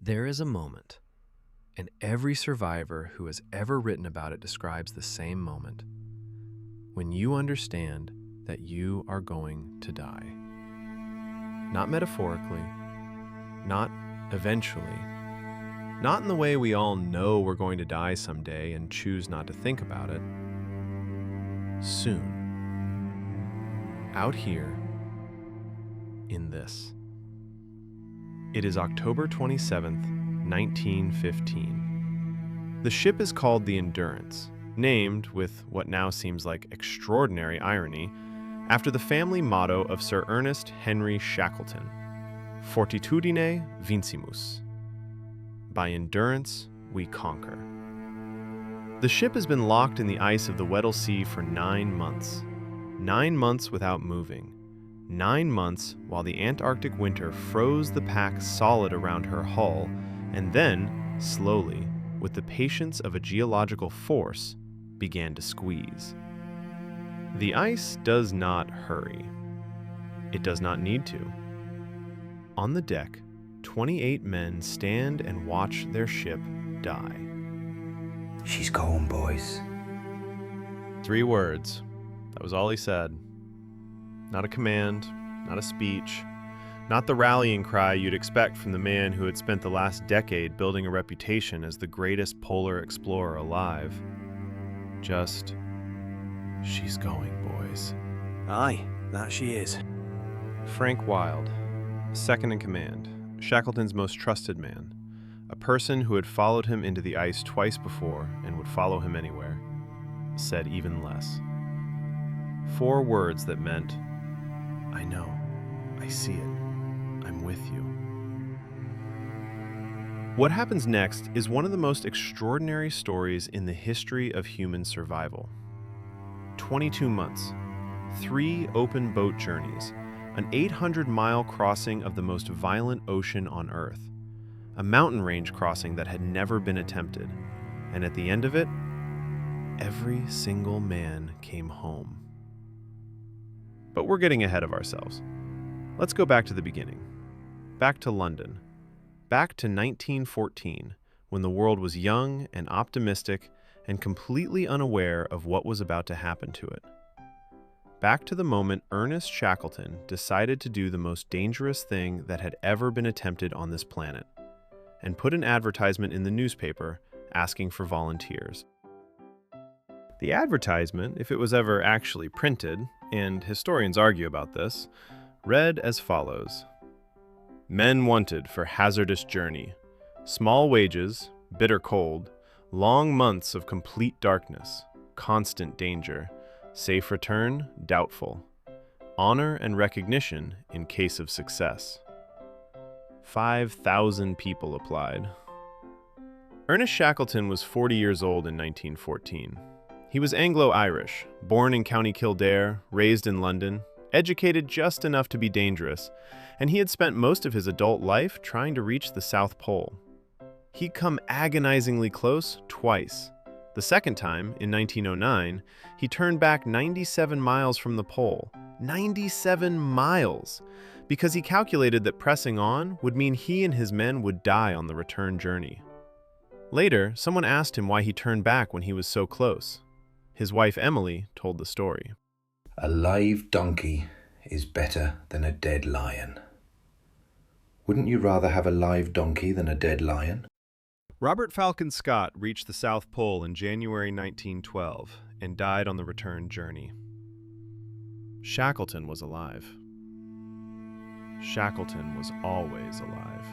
There is a moment, and every survivor who has ever written about it describes the same moment, when you understand that you are going to die. Not metaphorically, not eventually, not in the way we all know we're going to die someday and choose not to think about it. Soon. Out here, in this. It is October 27th, 1915. The ship is called the Endurance, named, with what now seems like extraordinary irony, after the family motto of Sir Ernest Henry Shackleton, Fortitudine Vincimus. By endurance, we conquer. The ship has been locked in the ice of the Weddell Sea for 9 months. 9 months without moving. 9 months while the Antarctic winter froze the pack solid around her hull, and then, slowly, with the patience of a geological force, began to squeeze. The ice does not hurry. It does not need to. On the deck, 28 men stand and watch their ship die. She's going, boys. 3 words. That was all he said. Not a command, not a speech, not the rallying cry you'd expect from the man who had spent the last decade building a reputation as the greatest polar explorer alive. Just, she's going, boys. Aye, that she is. Frank Wild, second in command, Shackleton's most trusted man, a person who had followed him into the ice twice before and would follow him anywhere, said even less. 4 words that meant, I know, I see it, I'm with you. What happens next is one of the most extraordinary stories in the history of human survival. 22 months, 3 open boat journeys, an 800-mile crossing of the most violent ocean on Earth, a mountain range crossing that had never been attempted, and at the end of it, every single man came home. But we're getting ahead of ourselves. Let's go back to the beginning. Back to London. Back to 1914, when the world was young and optimistic and completely unaware of what was about to happen to it. Back to the moment Ernest Shackleton decided to do the most dangerous thing that had ever been attempted on this planet, and put an advertisement in the newspaper asking for volunteers. The advertisement, if it was ever actually printed, and historians argue about this, read as follows. Men wanted for hazardous journey. Small wages, bitter cold, long months of complete darkness, constant danger, safe return doubtful, honor and recognition in case of success. 5,000 people applied. Ernest Shackleton was 40 years old in 1914. He was Anglo-Irish, born in County Kildare, raised in London, educated just enough to be dangerous, and he had spent most of his adult life trying to reach the South Pole. He'd come agonizingly close twice. The second time, in 1909, he turned back 97 miles from the pole. 97 miles! Because he calculated that pressing on would mean he and his men would die on the return journey. Later, someone asked him why he turned back when he was so close. His wife Emily told the story. A live donkey is better than a dead lion. Wouldn't you rather have a live donkey than a dead lion? Robert Falcon Scott reached the South Pole in January 1912 and died on the return journey. Shackleton was alive. Shackleton was always alive.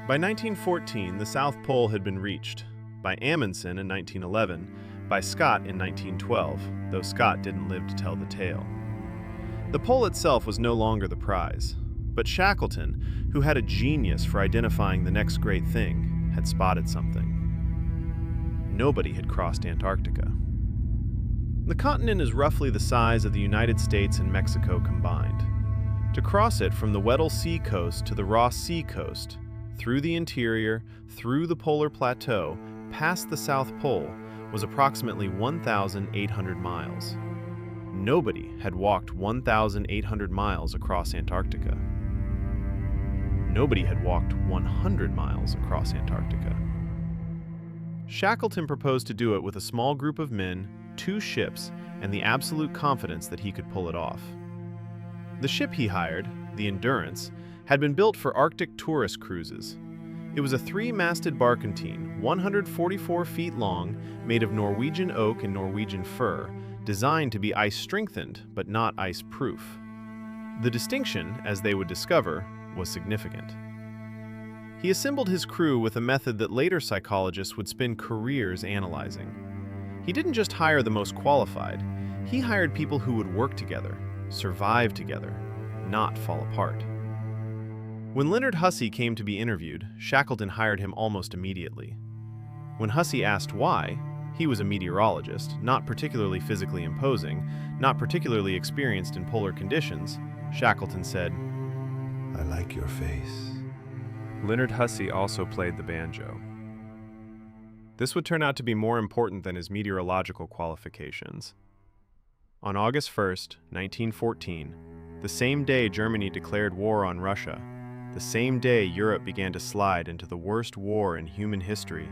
By 1914, the South Pole had been reached. By Amundsen in 1911, by Scott in 1912, though Scott didn't live to tell the tale. The pole itself was no longer the prize, but Shackleton, who had a genius for identifying the next great thing, had spotted something. Nobody had crossed Antarctica. The continent is roughly the size of the United States and Mexico combined. To cross it from the Weddell Sea coast to the Ross Sea coast, through the interior, through the polar plateau, past the South Pole, was approximately 1,800 miles. Nobody had walked 1,800 miles across Antarctica. Nobody had walked 100 miles across Antarctica. Shackleton proposed to do it with a small group of men, 2 ships, and the absolute confidence that he could pull it off. The ship he hired, the Endurance, had been built for Arctic tourist cruises. It was a 3-masted barkentine, 144 feet long, made of Norwegian oak and Norwegian fir, designed to be ice-strengthened but not ice-proof. The distinction, as they would discover, was significant. He assembled his crew with a method that later psychologists would spend careers analyzing. He didn't just hire the most qualified, he hired people who would work together, survive together, not fall apart. When Leonard Hussey came to be interviewed, Shackleton hired him almost immediately. When Hussey asked why, he was a meteorologist, not particularly physically imposing, not particularly experienced in polar conditions. Shackleton said, I like your face. Leonard Hussey also played the banjo. This would turn out to be more important than his meteorological qualifications. On August 1st, 1914, the same day Germany declared war on Russia, the same day Europe began to slide into the worst war in human history,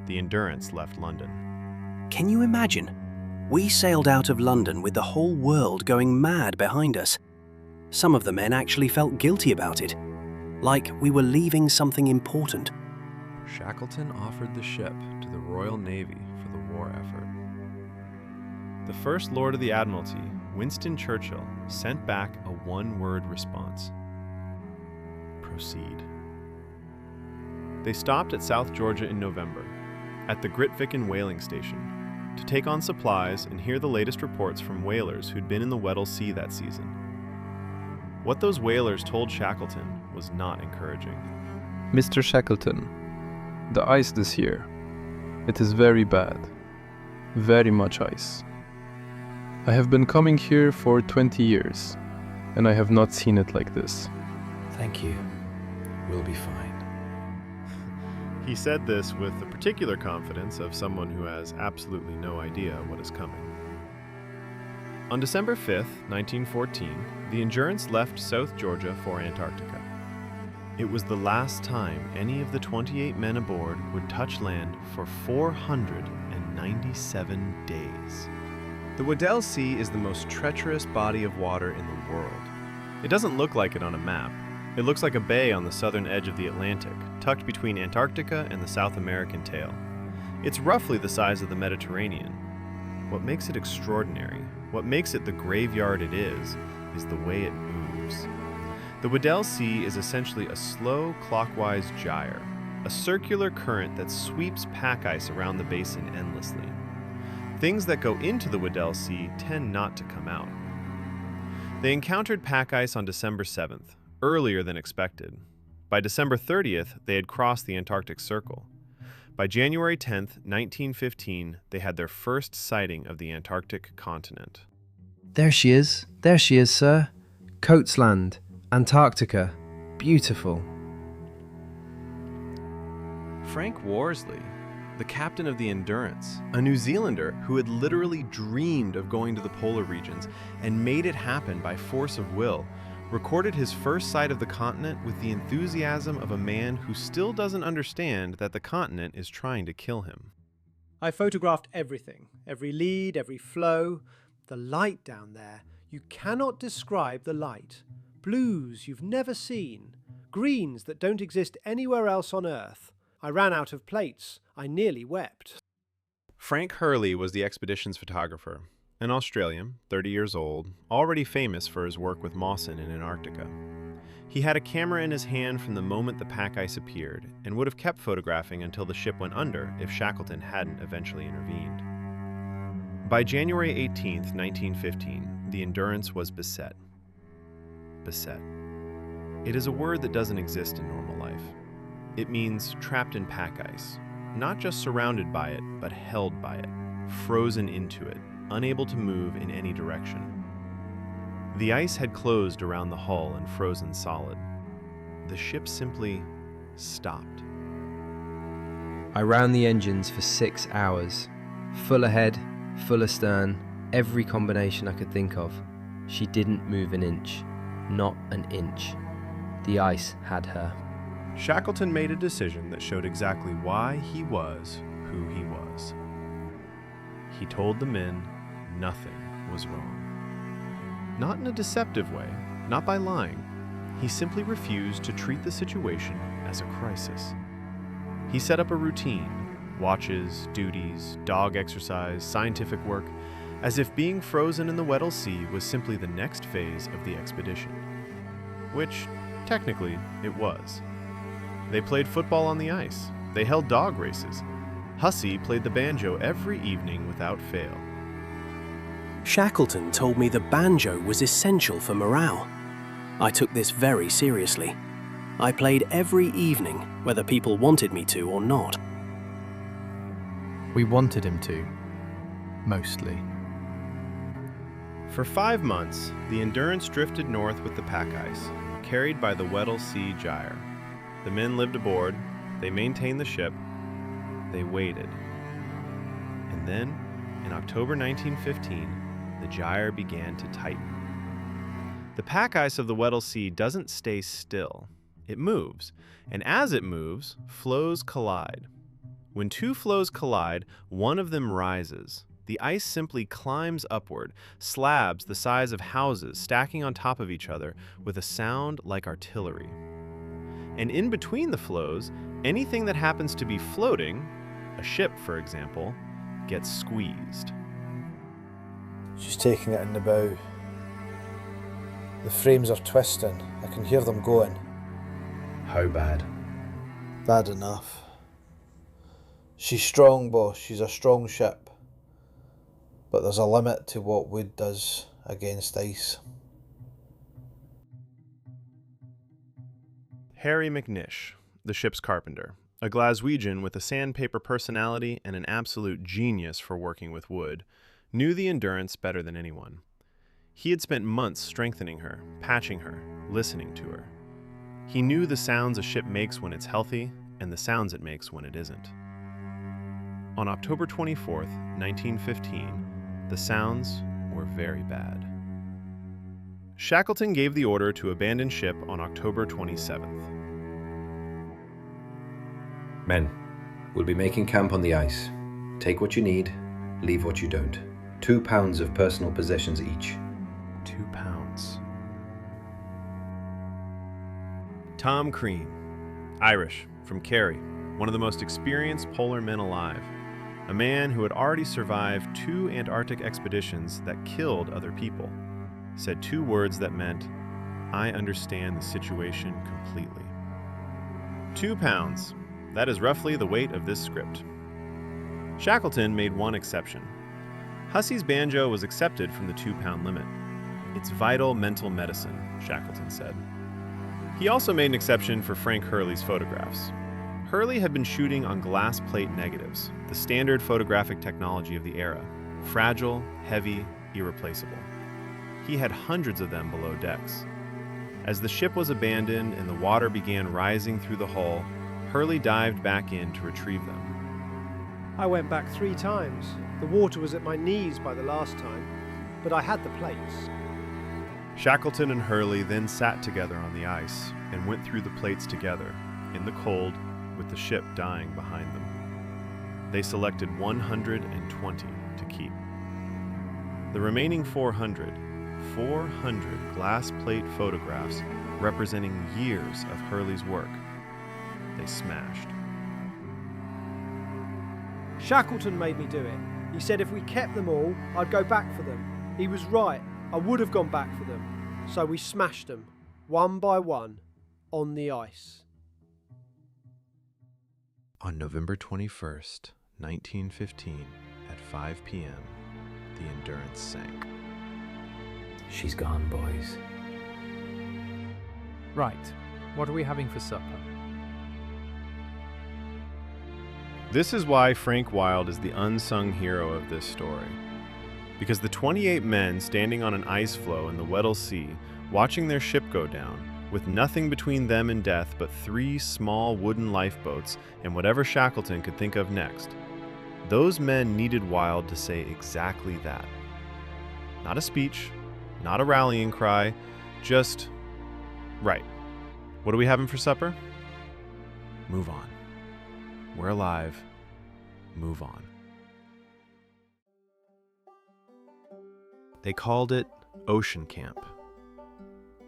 the Endurance left London. Can you imagine? We sailed out of London with the whole world going mad behind us. Some of the men actually felt guilty about it, like we were leaving something important. Shackleton offered the ship to the Royal Navy for the war effort. The First Lord of the Admiralty, Winston Churchill, sent back a one-word response: proceed. They stopped at South Georgia in November, at the Grytviken whaling station, to take on supplies and hear the latest reports from whalers who'd been in the Weddell Sea that season. What those whalers told Shackleton was not encouraging. Mr. Shackleton, the ice this year, it is very bad. Very much ice. I have been coming here for 20 years, and I have not seen it like this. Thank you. We'll be fine. He said this with the particular confidence of someone who has absolutely no idea what is coming. On December 5th, 1914, the Endurance left South Georgia for Antarctica. It was the last time any of the 28 men aboard would touch land for 497 days. The Weddell Sea is the most treacherous body of water in the world. It doesn't look like it on a map. It looks like a bay on the southern edge of the Atlantic, tucked between Antarctica and the South American tail. It's roughly the size of the Mediterranean. What makes it extraordinary, what makes it the graveyard it is the way it moves. The Weddell Sea is essentially a slow, clockwise gyre, a circular current that sweeps pack ice around the basin endlessly. Things that go into the Weddell Sea tend not to come out. They encountered pack ice on December 7th, earlier than expected. By December 30th, they had crossed the Antarctic Circle. By January 10th, 1915, they had their first sighting of the Antarctic continent. There she is, sir. Coates Land, Antarctica. Beautiful. Frank Worsley, the captain of the Endurance, a New Zealander who had literally dreamed of going to the polar regions and made it happen by force of will, recorded his first sight of the continent with the enthusiasm of a man who still doesn't understand that the continent is trying to kill him. I photographed everything, every lead, every flow. The light down there, you cannot describe the light. Blues you've never seen, greens that don't exist anywhere else on Earth. I ran out of plates. I nearly wept. Frank Hurley was the expedition's photographer, an Australian, 30 years old, already famous for his work with Mawson in Antarctica. He had a camera in his hand from the moment the pack ice appeared, and would have kept photographing until the ship went under if Shackleton hadn't eventually intervened. By January 18th, 1915, the Endurance was beset. Beset. It is a word that doesn't exist in normal life. It means trapped in pack ice, not just surrounded by it, but held by it, frozen into it, unable to move in any direction. The ice had closed around the hull and frozen solid. The ship simply stopped. I ran the engines for 6 hours. Full ahead, full astern, every combination I could think of. She didn't move an inch. Not an inch. The ice had her. Shackleton made a decision that showed exactly why he was who he was. He told the men nothing was wrong. Not in a deceptive way, not by lying. He simply refused to treat the situation as a crisis. He set up a routine, watches, duties, dog exercise, scientific work, as if being frozen in the Weddell Sea was simply the next phase of the expedition. Which, technically, it was. They played football on the ice. They held dog races. Hussey played the banjo every evening without fail. Shackleton told me the banjo was essential for morale. I took this very seriously. I played every evening, whether people wanted me to or not. We wanted him to, mostly. For 5 months, the Endurance drifted north with the pack ice, carried by the Weddell Sea gyre. The men lived aboard, they maintained the ship, they waited. And then, in October 1915, the gyre began to tighten. The pack ice of the Weddell Sea doesn't stay still. It moves, and as it moves, flows collide. When two flows collide, one of them rises. The ice simply climbs upward, slabs the size of houses stacking on top of each other with a sound like artillery. And in between the flows, anything that happens to be floating, a ship for example, gets squeezed. She's taking it in the bow. The frames are twisting. I can hear them going. How bad? Bad enough. She's strong, boss. She's a strong ship. But there's a limit to what wood does against ice. Harry McNish, the ship's carpenter, a Glaswegian with a sandpaper personality and an absolute genius for working with wood, knew the Endurance better than anyone. He had spent months strengthening her, patching her, listening to her. He knew the sounds a ship makes when it's healthy and the sounds it makes when it isn't. On October 24th, 1915, the sounds were very bad. Shackleton gave the order to abandon ship on October 27th. Men, we'll be making camp on the ice. Take what you need, leave what you don't. 2 pounds of personal possessions each. 2 pounds. Tom Crean, Irish, from Kerry, one of the most experienced polar men alive. A man who had already survived 2 Antarctic expeditions that killed other people, said 2 words that meant, "I understand the situation completely." 2 pounds. That is roughly the weight of this script. Shackleton made one exception. Hussey's banjo was accepted from the 2-pound limit. It's vital mental medicine, Shackleton said. He also made an exception for Frank Hurley's photographs. Hurley had been shooting on glass plate negatives, the standard photographic technology of the era, fragile, heavy, irreplaceable. He had hundreds of them below decks. As the ship was abandoned and the water began rising through the hull, Hurley dived back in to retrieve them. I went back 3 times. The water was at my knees by the last time, but I had the plates. Shackleton and Hurley then sat together on the ice and went through the plates together, in the cold, with the ship dying behind them. They selected 120 to keep. The remaining 400 glass plate photographs representing years of Hurley's work, they smashed. Shackleton made me do it. He said if we kept them all, I'd go back for them. He was right. I would have gone back for them. So we smashed them, one by one, on the ice. On November 21st, 1915, at 5 p.m., the Endurance sank. She's gone, boys. Right. What are we having for supper? This is why Frank Wilde is the unsung hero of this story. Because the 28 men standing on an ice floe in the Weddell Sea, watching their ship go down, with nothing between them and death but 3 small wooden lifeboats and whatever Shackleton could think of next, those men needed Wilde to say exactly that. Not a speech, not a rallying cry, just, right, What are we having for supper? Move on. We're alive. Move on. They called it Ocean Camp.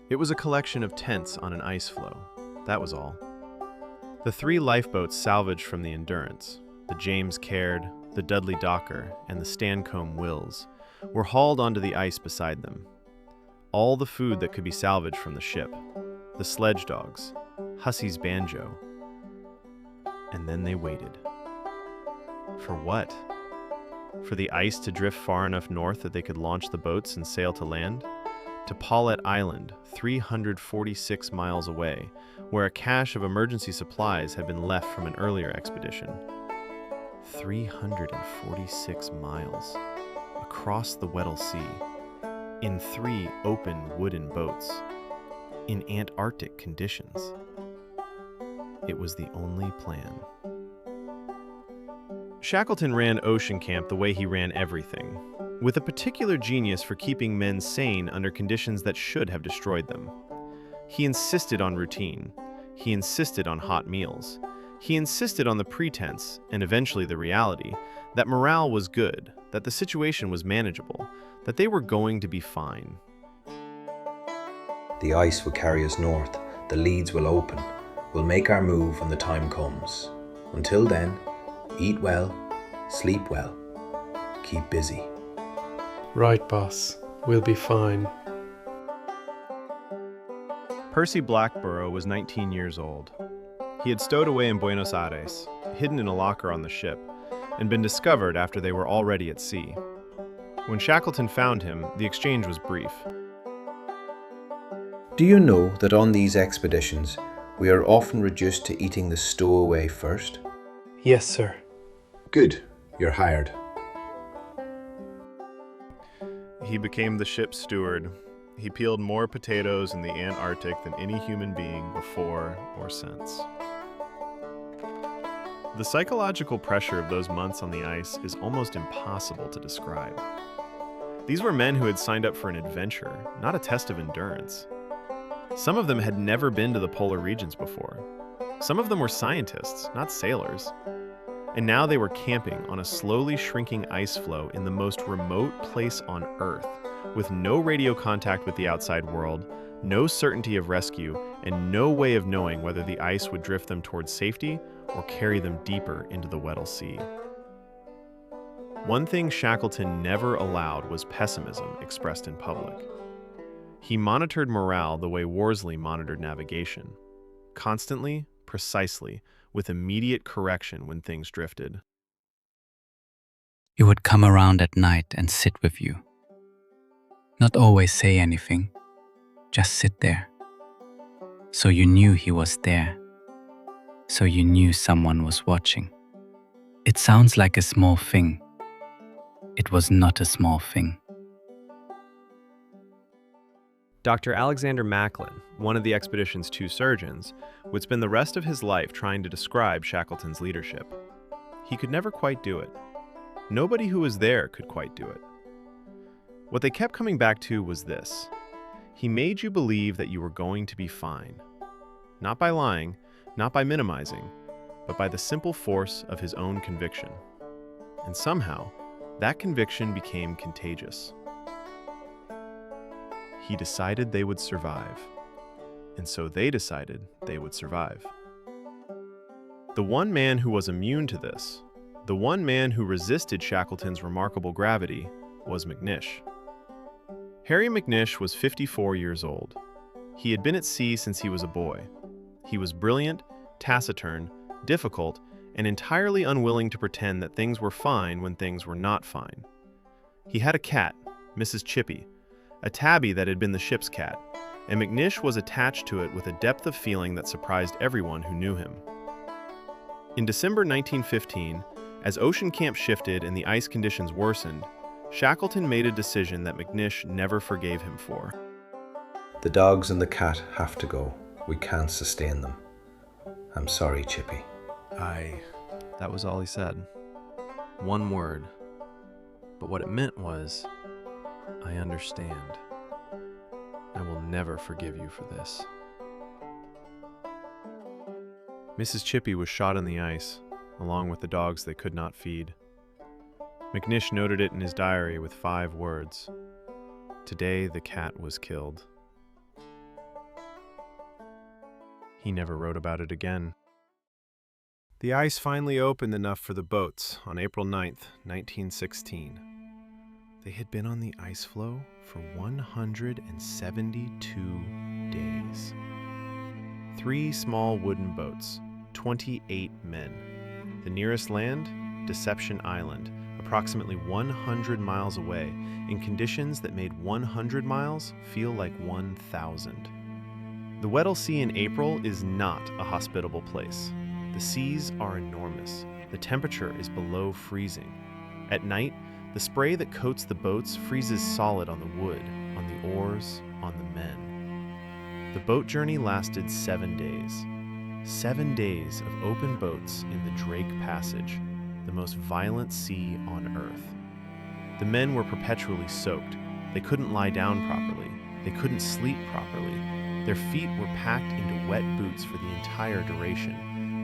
It was a collection of tents on an ice floe. That was all. The 3 lifeboats salvaged from the Endurance, the James Caird, the Dudley Docker, and the Stancomb Wills, were hauled onto the ice beside them. All the food that could be salvaged from the ship, the sledge dogs, Hussey's banjo. And then they waited. For what? For the ice to drift far enough north that they could launch the boats and sail to land? To Paulet Island, 346 miles away, where a cache of emergency supplies had been left from an earlier expedition. 346 miles across the Weddell Sea, in 3 open wooden boats, in Antarctic conditions. It was the only plan. Shackleton ran Ocean Camp the way he ran everything, with a particular genius for keeping men sane under conditions that should have destroyed them. He insisted on routine. He insisted on hot meals. He insisted on the pretense, and eventually the reality, that morale was good, that the situation was manageable, that they were going to be fine. The ice will carry us north, the leads will open, we'll make our move when the time comes. Until then, eat well, sleep well, keep busy. Right, boss. We'll be fine. Percy Blackborough was 19 years old. He had stowed away in Buenos Aires, hidden in a locker on the ship, and been discovered after they were already at sea. When Shackleton found him, the exchange was brief. Do you know that on these expeditions, we are often reduced to eating the stowaway first? Yes, sir. Good, you're hired. He became the ship's steward. He peeled more potatoes in the Antarctic than any human being before or since. The psychological pressure of those months on the ice is almost impossible to describe. These were men who had signed up for an adventure, not a test of endurance. Some of them had never been to the polar regions before. Some of them were scientists, not sailors. And now they were camping on a slowly shrinking ice floe in the most remote place on Earth, with no radio contact with the outside world, no certainty of rescue, and no way of knowing whether the ice would drift them towards safety or carry them deeper into the Weddell Sea. One thing Shackleton never allowed was pessimism expressed in public. He monitored morale the way Worsley monitored navigation, constantly, precisely, with immediate correction when things drifted. He would come around at night and sit with you. Not always say anything, just sit there. So you knew he was there. So you knew someone was watching. It sounds like a small thing. It was not a small thing. Dr. Alexander Macklin, one of the expedition's 2 surgeons, would spend the rest of his life trying to describe Shackleton's leadership. He could never quite do it. Nobody who was there could quite do it. What they kept coming back to was this: he made you believe that you were going to be fine. Not by lying, not by minimizing, but by the simple force of his own conviction. And somehow, that conviction became contagious. He decided they would survive, and so they decided they would survive. The one man who was immune to this, the one man who resisted Shackleton's remarkable gravity, was McNish. Harry McNish was 54 years old. He had been at sea since he was a boy. He was brilliant, taciturn, difficult, and entirely unwilling to pretend that things were fine when things were not fine. He had a cat, Mrs. Chippy, a tabby that had been the ship's cat, and McNish was attached to it with a depth of feeling that surprised everyone who knew him. In December 1915, as Ocean Camp shifted and the ice conditions worsened, Shackleton made a decision that McNish never forgave him for. The dogs and the cat have to go. We can't sustain them. I'm sorry, Chippy. That was all he said. One word. But what it meant was, I understand. I will never forgive you for this. Mrs. Chippy was shot in the ice, along with the dogs they could not feed. McNish noted it in his diary with 5 words. Today the cat was killed. He never wrote about it again. The ice finally opened enough for the boats on April 9th, 1916. They had been on the ice floe for 172 days. 3 small wooden boats, 28 men. The nearest land, Deception Island, approximately 100 miles away, in conditions that made 100 miles feel like 1,000. The Weddell Sea in April is not a hospitable place. The seas are enormous. The temperature is below freezing. At night, the spray that coats the boats freezes solid on the wood, on the oars, on the men. The boat journey lasted 7 days. 7 days of open boats in the Drake Passage, the most violent sea on Earth. The men were perpetually soaked. They couldn't lie down properly. They couldn't sleep properly. Their feet were packed into wet boots for the entire duration,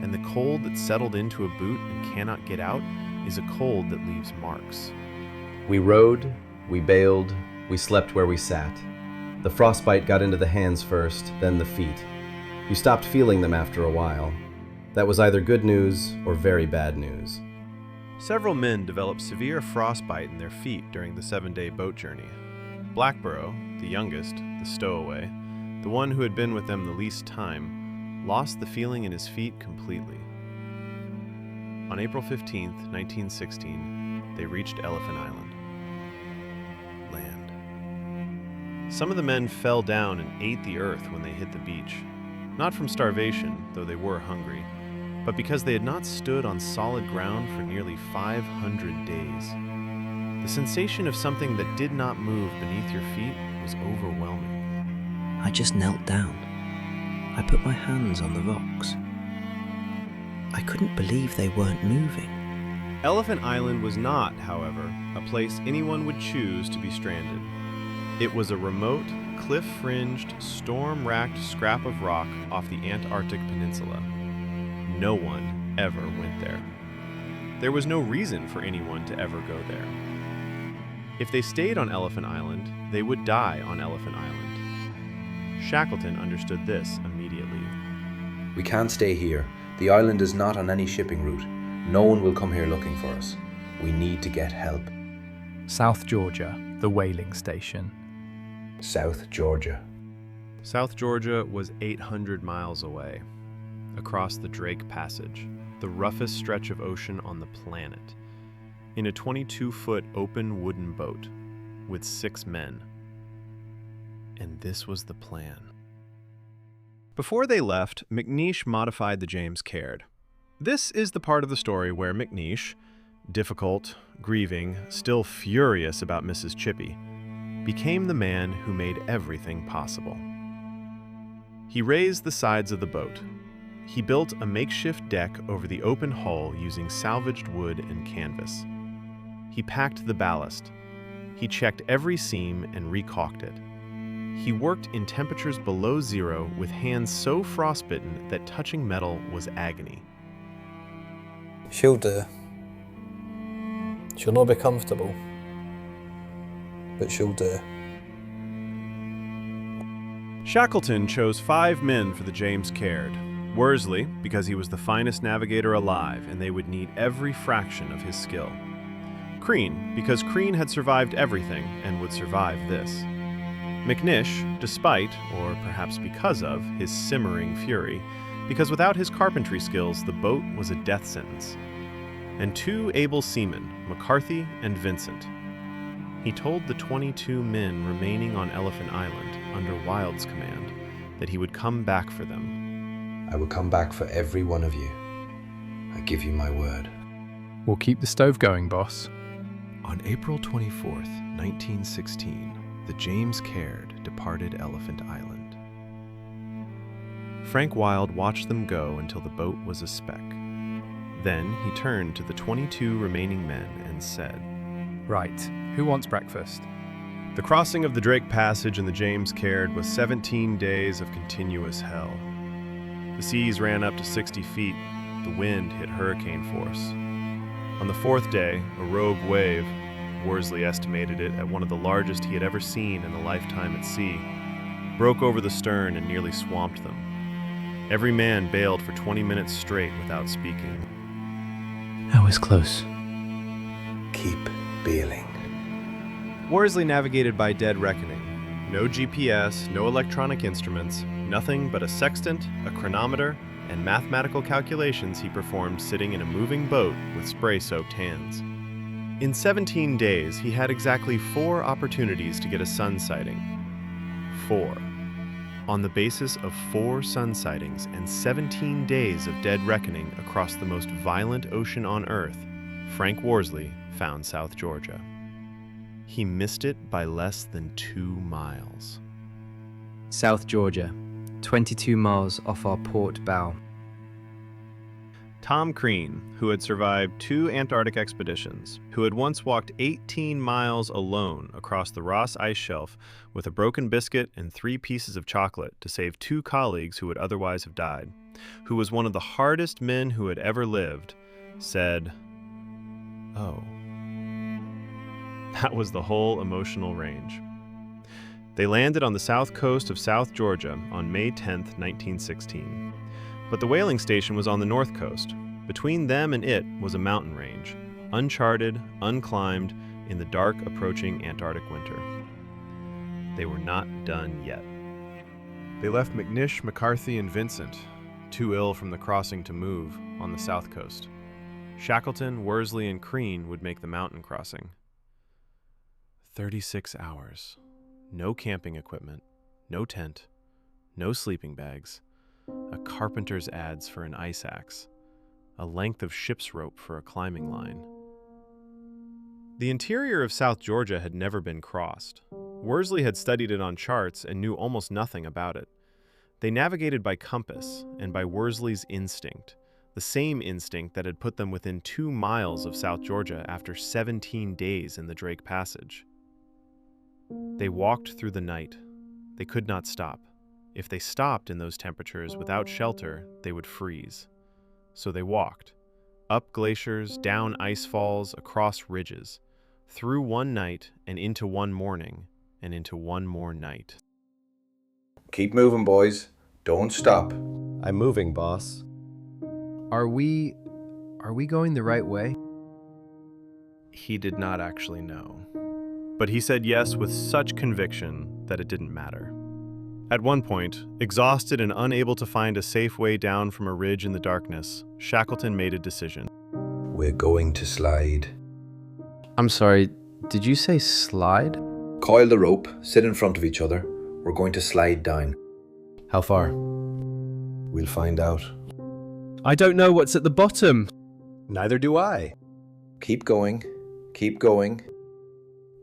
and the cold that settled into a boot and cannot get out is a cold that leaves marks. We rowed, we bailed, we slept where we sat. The frostbite got into the hands first, then the feet. You stopped feeling them after a while. That was either good news or very bad news. Several men developed severe frostbite in their feet during the 7-day boat journey. Blackborough, the youngest, the stowaway, the one who had been with them the least time, lost the feeling in his feet completely. On April 15th, 1916, they reached Elephant Island. Land. Some of the men fell down and ate the earth when they hit the beach. Not from starvation, though they were hungry, but because they had not stood on solid ground for nearly 500 days. The sensation of something that did not move beneath your feet was overwhelming. I just knelt down. I put my hands on the rocks. I couldn't believe they weren't moving. Elephant Island was not, however, a place anyone would choose to be stranded. It was a remote, cliff-fringed, storm-racked scrap of rock off the Antarctic Peninsula. No one ever went there. There was no reason for anyone to ever go there. If they stayed on Elephant Island, they would die on Elephant Island. Shackleton understood this immediately. We can't stay here. The island is not on any shipping route. No one will come here looking for us. We need to get help. South Georgia, the whaling station. South Georgia. South Georgia was 800 miles away, across the Drake Passage, the roughest stretch of ocean on the planet, in a 22-foot open wooden boat with 6 men. And this was the plan. Before they left, McNish modified the James Caird. This is the part of the story where McNish, difficult, grieving, still furious about Mrs. Chippy, became the man who made everything possible. He raised the sides of the boat. He built a makeshift deck over the open hull using salvaged wood and canvas. He packed the ballast. He checked every seam and recaulked it. He worked in temperatures below zero with hands so frostbitten that touching metal was agony. She'll do. She'll not be comfortable, but she'll do. Shackleton chose 5 men for the James Caird. Worsley, because he was the finest navigator alive and they would need every fraction of his skill. Crean, because Crean had survived everything and would survive this. McNish, despite, or perhaps because of, his simmering fury, because without his carpentry skills, the boat was a death sentence. And 2 able seamen, McCarthy and Vincent. He told the 22 men remaining on Elephant Island, under Wild's command, that he would come back for them. I will come back for every one of you. I give you my word. We'll keep the stove going, boss. On April 24th, 1916, the James Caird departed Elephant Island. Frank Wild watched them go until the boat was a speck. Then he turned to the 22 remaining men and said, Right, who wants breakfast? The crossing of the Drake Passage and the James Caird was 17 days of continuous hell. The seas ran up to 60 feet. The wind hit hurricane force. On the fourth day, a rogue wave, Worsley estimated it at one of the largest he had ever seen in a lifetime at sea, broke over the stern and nearly swamped them. Every man bailed for 20 minutes straight without speaking. I was close. Keep bailing. Worsley navigated by dead reckoning. No GPS, no electronic instruments, nothing but a sextant, a chronometer, and mathematical calculations he performed sitting in a moving boat with spray-soaked hands. In 17 days, he had exactly 4 opportunities to get a sun sighting. 4. On the basis of 4 sun sightings and 17 days of dead reckoning across the most violent ocean on Earth, Frank Worsley found South Georgia. He missed it by less than 2 miles. South Georgia, 22 miles off our port bow. Tom Crean, who had survived 2 Antarctic expeditions, who had once walked 18 miles alone across the Ross Ice Shelf with a broken biscuit and 3 pieces of chocolate to save 2 colleagues who would otherwise have died, who was one of the hardest men who had ever lived, said, "Oh." That was the whole emotional range. They landed on the south coast of South Georgia on May 10, 1916. But the whaling station was on the north coast. Between them and it was a mountain range, uncharted, unclimbed, in the dark approaching Antarctic winter. They were not done yet. They left McNish, McCarthy, and Vincent, too ill from the crossing to move, on the south coast. Shackleton, Worsley, and Crean would make the mountain crossing. 36 hours. No camping equipment, no tent, no sleeping bags, a carpenter's adze for an ice axe, a length of ship's rope for a climbing line. The interior of South Georgia had never been crossed. Worsley had studied it on charts and knew almost nothing about it. They navigated by compass and by Worsley's instinct, the same instinct that had put them within 2 miles of South Georgia after 17 days in the Drake Passage. They walked through the night. They could not stop. If they stopped in those temperatures without shelter, they would freeze. So they walked, up glaciers, down ice falls, across ridges, through one night and into one morning, and into one more night. Keep moving, boys. Don't stop. I'm moving, boss. Are we going the right way? He did not actually know. But he said yes with such conviction that it didn't matter. At one point, exhausted and unable to find a safe way down from a ridge in the darkness, Shackleton made a decision. We're going to slide. I'm sorry, did you say slide? Coil the rope, sit in front of each other. We're going to slide down. How far? We'll find out. I don't know what's at the bottom. Neither do I. Keep going. Keep going.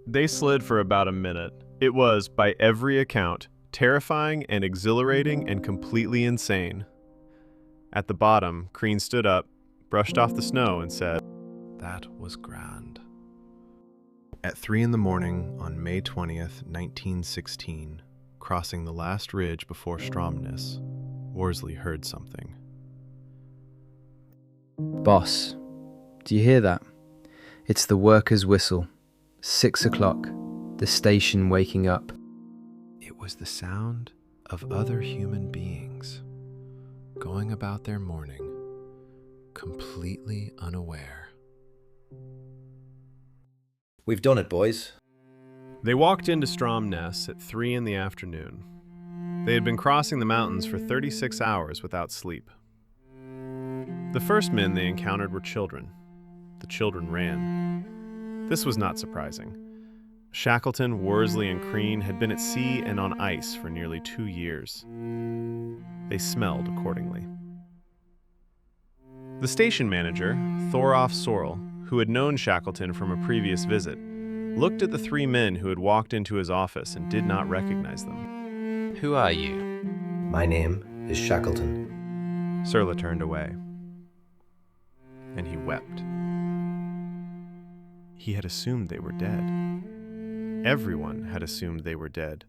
They slid for about a minute. It was, by every account, terrifying and exhilarating and completely insane. At the bottom, Crean stood up, brushed off the snow, and said, "That was grand." At 3 in the morning on May 20th, 1916, crossing the last ridge before Stromness, Worsley heard something. Boss, do you hear that? It's the workers' whistle. 6 o'clock, the station waking up. It was the sound of other human beings going about their morning, completely unaware. We've done it, boys. They walked into Stromness at 3 in the afternoon. They had been crossing the mountains for 36 hours without sleep. The first men they encountered were children. The children ran. This was not surprising. Shackleton, Worsley, and Crean had been at sea and on ice for nearly 2 years. They smelled accordingly. The station manager, Thorolf Sorel, who had known Shackleton from a previous visit, looked at the 3 men who had walked into his office and did not recognize them. Who are you? My name is Shackleton. Surla turned away, and he wept. He had assumed they were dead. Everyone had assumed they were dead.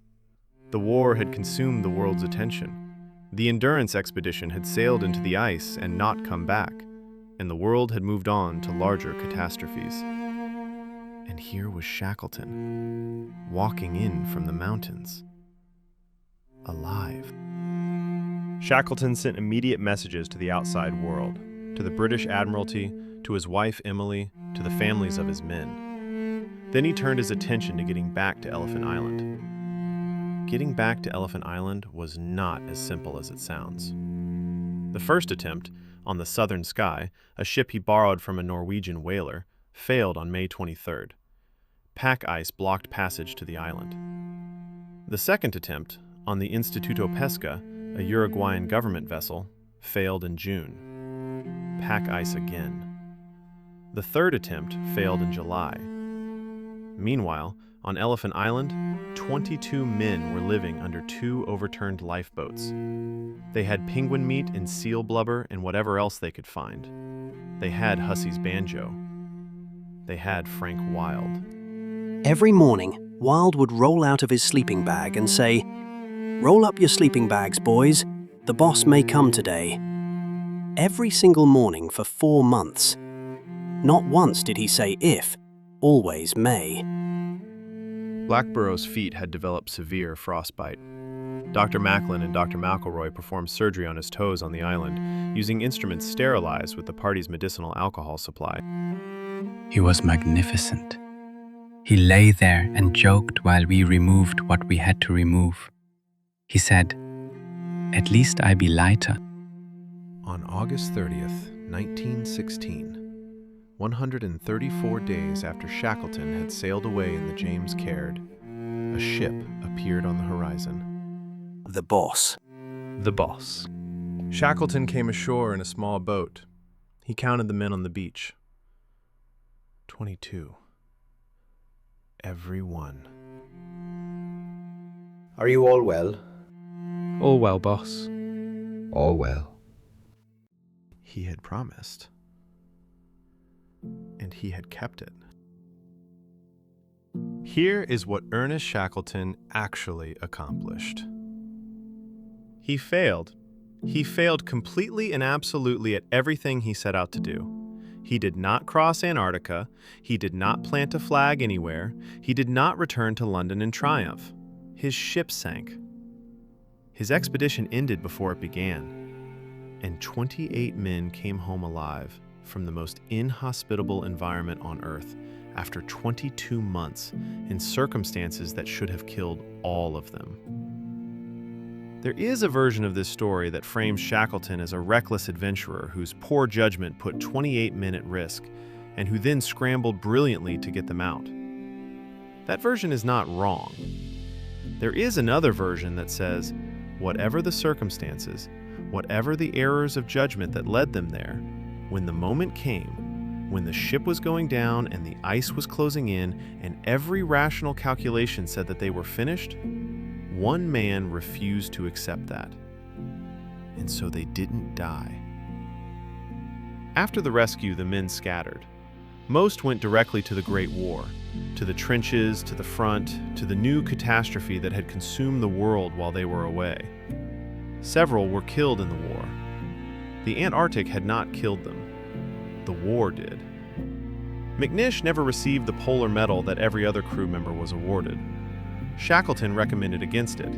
The war had consumed the world's attention. The Endurance expedition had sailed into the ice and not come back, and the world had moved on to larger catastrophes. And here was Shackleton, walking in from the mountains, alive. Shackleton sent immediate messages to the outside world, to the British Admiralty, to his wife Emily, to the families of his men. Then he turned his attention to getting back to Elephant Island. Getting back to Elephant Island was not as simple as it sounds. The first attempt, on the Southern Sky, a ship he borrowed from a Norwegian whaler, failed on May 23rd. Pack ice blocked passage to the island. The second attempt, on the Instituto Pesca, a Uruguayan government vessel, failed in June. Pack ice again. The third attempt failed in July. Meanwhile, on Elephant Island, 22 men were living under 2 overturned lifeboats. They had penguin meat and seal blubber and whatever else they could find. They had Hussey's banjo. They had Frank Wilde. Every morning, Wilde would roll out of his sleeping bag and say, "Roll up your sleeping bags, boys. The boss may come today." Every single morning for 4 months. Not once did he say if, always may. Blackborough's feet had developed severe frostbite. Dr. Macklin and Dr. McElroy performed surgery on his toes on the island, using instruments sterilized with the party's medicinal alcohol supply. He was magnificent. He lay there and joked while we removed what we had to remove. He said, "At least I be lighter." On August 30th, 1916, 134 days after Shackleton had sailed away in the James Caird, a ship appeared on the horizon. The boss. The boss. Shackleton came ashore in a small boat. He counted the men on the beach. 22. Every one. Are you all well? All well, boss. All well. He had promised. And he had kept it. Here is what Ernest Shackleton actually accomplished. He failed. He failed completely and absolutely at everything he set out to do. He did not cross Antarctica. He did not plant a flag anywhere. He did not return to London in triumph. His ship sank. His expedition ended before it began, and 28 men came home alive from the most inhospitable environment on Earth after 22 months in circumstances that should have killed all of them. There is a version of this story that frames Shackleton as a reckless adventurer whose poor judgment put 28 men at risk and who then scrambled brilliantly to get them out. That version is not wrong. There is another version that says, whatever the circumstances, whatever the errors of judgment that led them there, when the moment came, when the ship was going down and the ice was closing in and every rational calculation said that they were finished, one man refused to accept that. And so they didn't die. After the rescue, the men scattered. Most went directly to the Great War, to the trenches, to the front, to the new catastrophe that had consumed the world while they were away. Several were killed in the war. The Antarctic had not killed them. The war did. McNish never received the Polar Medal that every other crew member was awarded. Shackleton recommended against it,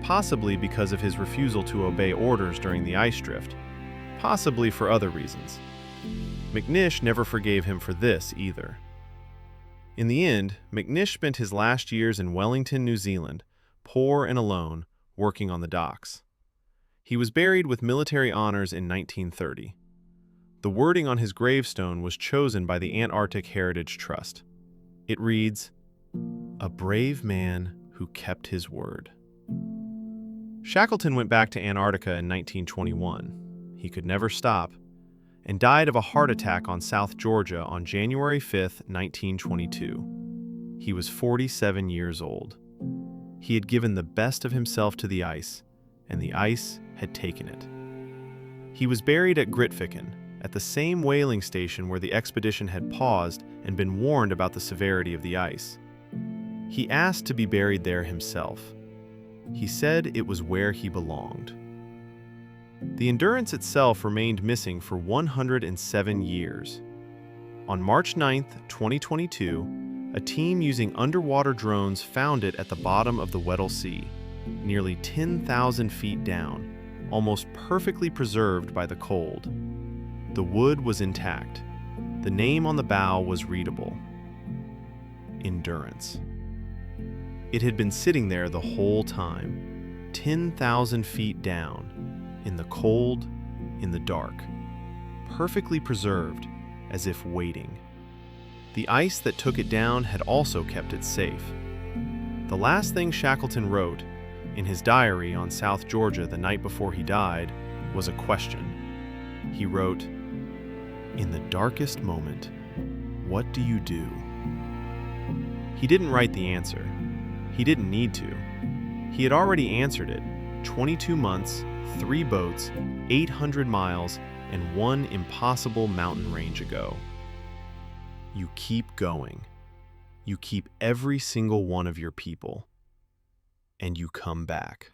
possibly because of his refusal to obey orders during the ice drift, possibly for other reasons. McNish never forgave him for this either. In the end, McNish spent his last years in Wellington, New Zealand, poor and alone, working on the docks. He was buried with military honors in 1930. The wording on his gravestone was chosen by the Antarctic Heritage Trust. It reads, "A brave man who kept his word." Shackleton went back to Antarctica in 1921. He could never stop, and died of a heart attack on South Georgia on January 5, 1922. He was 47 years old. He had given the best of himself to the ice, and the ice had taken it. He was buried at Grytviken, at the same whaling station where the expedition had paused and been warned about the severity of the ice. He asked to be buried there himself. He said it was where he belonged. The Endurance itself remained missing for 107 years. On March 9, 2022, a team using underwater drones found it at the bottom of the Weddell Sea, nearly 10,000 feet down, almost perfectly preserved by the cold. The wood was intact. The name on the bow was readable: Endurance. It had been sitting there the whole time, 10,000 feet down, in the cold, in the dark, perfectly preserved, as if waiting. The ice that took it down had also kept it safe. The last thing Shackleton wrote, in his diary on South Georgia the night before he died, was a question. He wrote, "In the darkest moment, what do you do?" He didn't write the answer. He didn't need to. He had already answered it: 22 months, 3 boats, 800 miles, and 1 impossible mountain range ago. You keep going. You keep every single one of your people. And you come back.